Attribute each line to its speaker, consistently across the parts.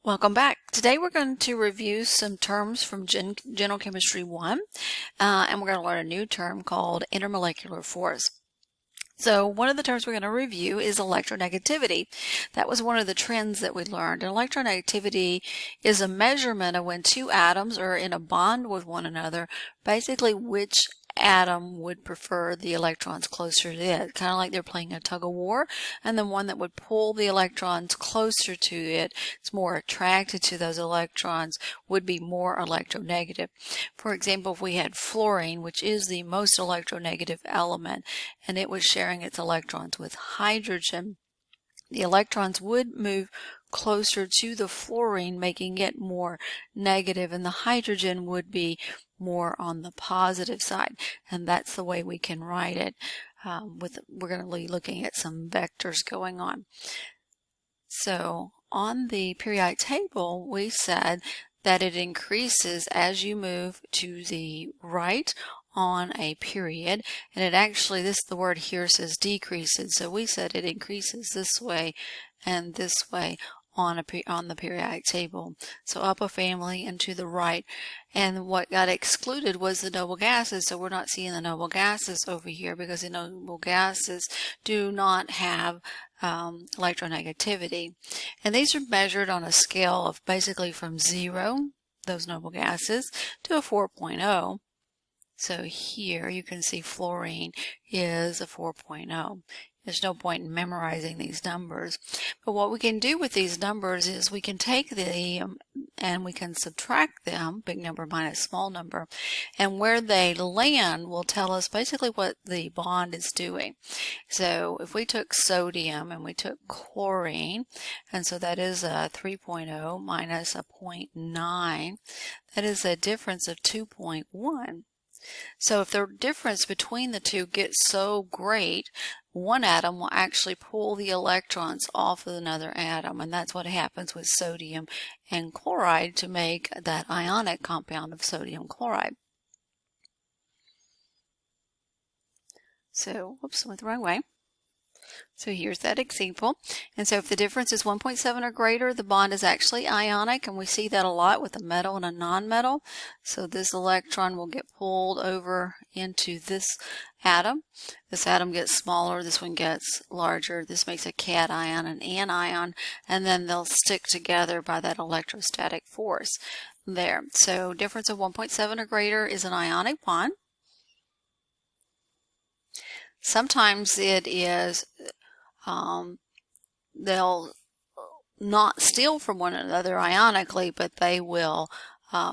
Speaker 1: Welcome back. Today we're going to review some terms from General Chemistry 1, and we're going to learn a new term called intermolecular force. So one of the terms we're going to review is electronegativity. That was one of the trends that we learned. And electronegativity is a measurement of when two atoms are in a bond with one another, basically which atom would prefer the electrons closer to it. Kind of like they're playing a tug of war, and the one that would pull the electrons closer to it, it's more attracted to those electrons, would be more electronegative. For example, if we had fluorine, which is the most electronegative element, and it was sharing its electrons with hydrogen, the electrons would move closer to the fluorine, making it more negative, and the hydrogen would be more on the positive side. And that's the way we can write it. We're going to be looking at some vectors going on. So on the periodic table, we said that it increases as you move to the right on a period, and it actually, the word here says decreases, so we said it increases this way and this way on the periodic table. So up a family and to the right, and what got excluded was the noble gases, so we're not seeing the noble gases over here because the noble gases do not have electronegativity. And these are measured on a scale of basically from 0, those noble gases, to a 4.0. So here you can see fluorine is a 4.0. There's no point in memorizing these numbers. But what we can do with these numbers is we can take them and we can subtract them, big number minus small number, and where they land will tell us basically what the bond is doing. So if we took sodium and we took chlorine, and so that is a 3.0 minus a 0.9, that is a difference of 2.1. So if the difference between the two gets so great, one atom will actually pull the electrons off of another atom, and that's what happens with sodium and chloride to make that ionic compound of sodium chloride. So, whoops, went the wrong way. So here's that example. And so if the difference is 1.7 or greater, the bond is actually ionic, and we see that a lot with a metal and a non-metal. So this electron will get pulled over into this atom. This atom gets smaller, this one gets larger. This makes a cation, an anion, and then they'll stick together by that electrostatic force there. So difference of 1.7 or greater is an ionic bond. Sometimes it is they'll not steal from one another ionically, but they will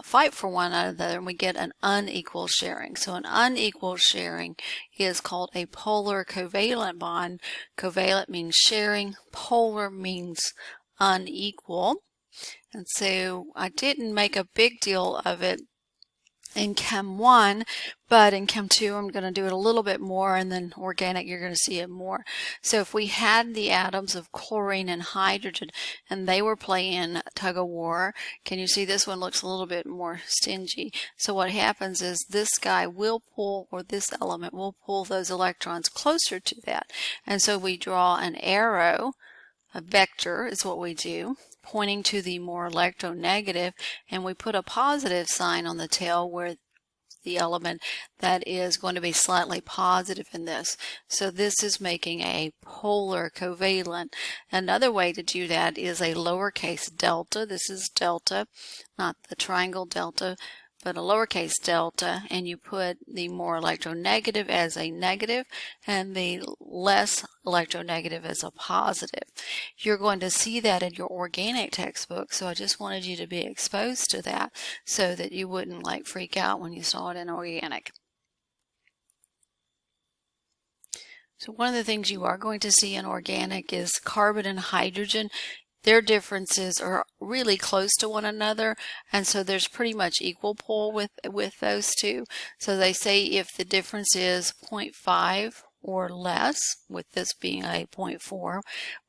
Speaker 1: fight for one another, and we get an unequal sharing. So an unequal sharing is called a polar covalent bond. Covalent means sharing, polar means unequal. And so I didn't make a big deal of it in Chem 1, but in Chem 2 I'm going to do it a little bit more, and then organic you're going to see it more. So if we had the atoms of chlorine and hydrogen and they were playing tug of war, can you see this one looks a little bit more stingy? So what happens is this guy will pull, or this element will pull those electrons closer to that. And so we draw an arrow, a vector is what we do, pointing to the more electronegative, and we put a positive sign on the tail where the element that is going to be slightly positive in this. So this is making a polar covalent. Another way to do that is a lowercase delta. This is delta, not the triangle delta, but a lowercase delta, and you put the more electronegative as a negative and the less electronegative as a positive. You're going to see that in your organic textbook, so I just wanted you to be exposed to that so that you wouldn't freak out when you saw it in organic. So one of the things you are going to see in organic is carbon and hydrogen. Their differences are really close to one another, and so there's pretty much equal pull with those two. So they say if the difference is 0.5 or less, with this being a 0.4,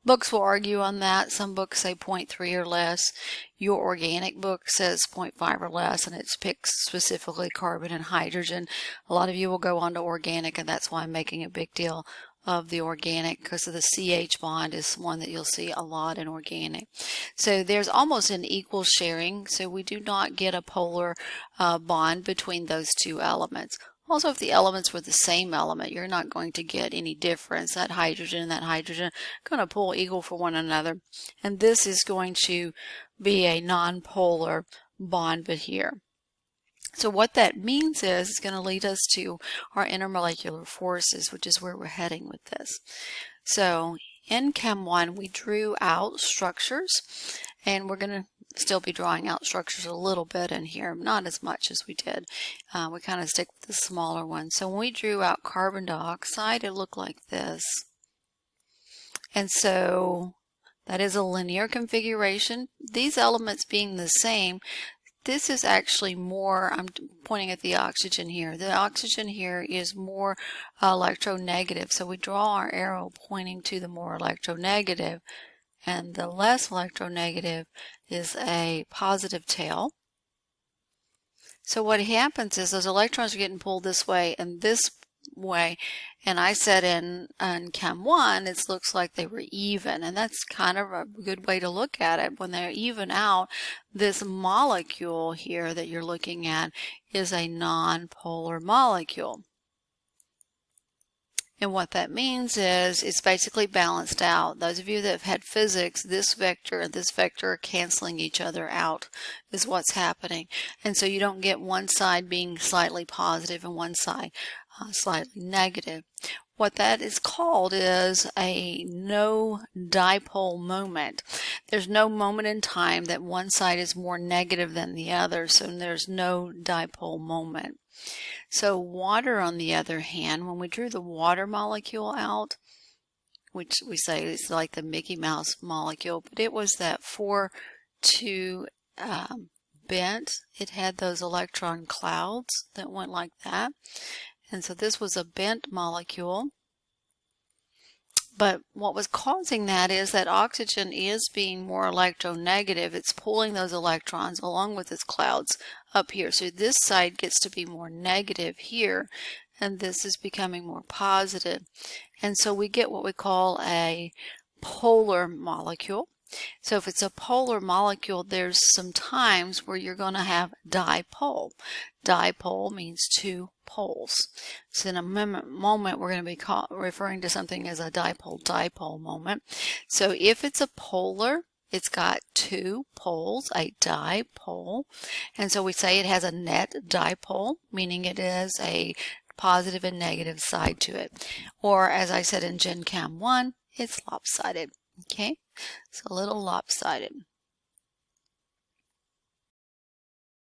Speaker 1: books will argue on that. Some books say 0.3 or less. Your organic book says 0.5 or less, and it picks specifically carbon and hydrogen. A lot of you will go on to organic, and that's why I'm making a big deal of the organic because of the CH bond is one that you'll see a lot in organic. So there's almost an equal sharing, so we do not get a polar bond between those two elements. Also, if the elements were the same element, you're not going to get any difference. That hydrogen and that hydrogen are going to pull equal for one another. And this is going to be a non-polar bond but here. So what that means is it's going to lead us to our intermolecular forces, which is where we're heading with this. So in Chem 1, we drew out structures, and we're going to still be drawing out structures a little bit in here, not as much as we did. We kind of stick with the smaller ones. So when we drew out carbon dioxide, it looked like this. And so that is a linear configuration. These elements being the same, this is actually more, I'm pointing at the oxygen here. The oxygen here is more electronegative. So we draw our arrow pointing to the more electronegative, and the less electronegative is a positive tail. So what happens is those electrons are getting pulled this way and this way, and I said in Chem 1 it looks like they were even, and that's kind of a good way to look at it. When they're even out, this molecule here that you're looking at is a non-polar molecule. And what that means is it's basically balanced out. Those of you that have had physics, this vector and this vector are canceling each other out is what's happening. And so you don't get one side being slightly positive and one side slightly negative. What that is called is a no dipole moment. There's no moment in time that one side is more negative than the other, so there's no dipole moment. So water, on the other hand, when we drew the water molecule out, which we say is like the Mickey Mouse molecule, but it was that 4-2 bent. It had those electron clouds that went like that. And so this was a bent molecule. But what was causing that is that oxygen is being more electronegative. It's pulling those electrons along with its clouds up here. So this side gets to be more negative here, and this is becoming more positive. And so we get what we call a polar molecule. So if it's a polar molecule, there's some times where you're going to have dipole. Dipole means two poles. So in a moment, we're going to be referring to something as a dipole-dipole moment. So if it's a polar, it's got two poles, a dipole. And so we say it has a net dipole, meaning it is a positive and negative side to it. Or as I said in Gen Chem 1, it's lopsided. Okay, so a little lopsided.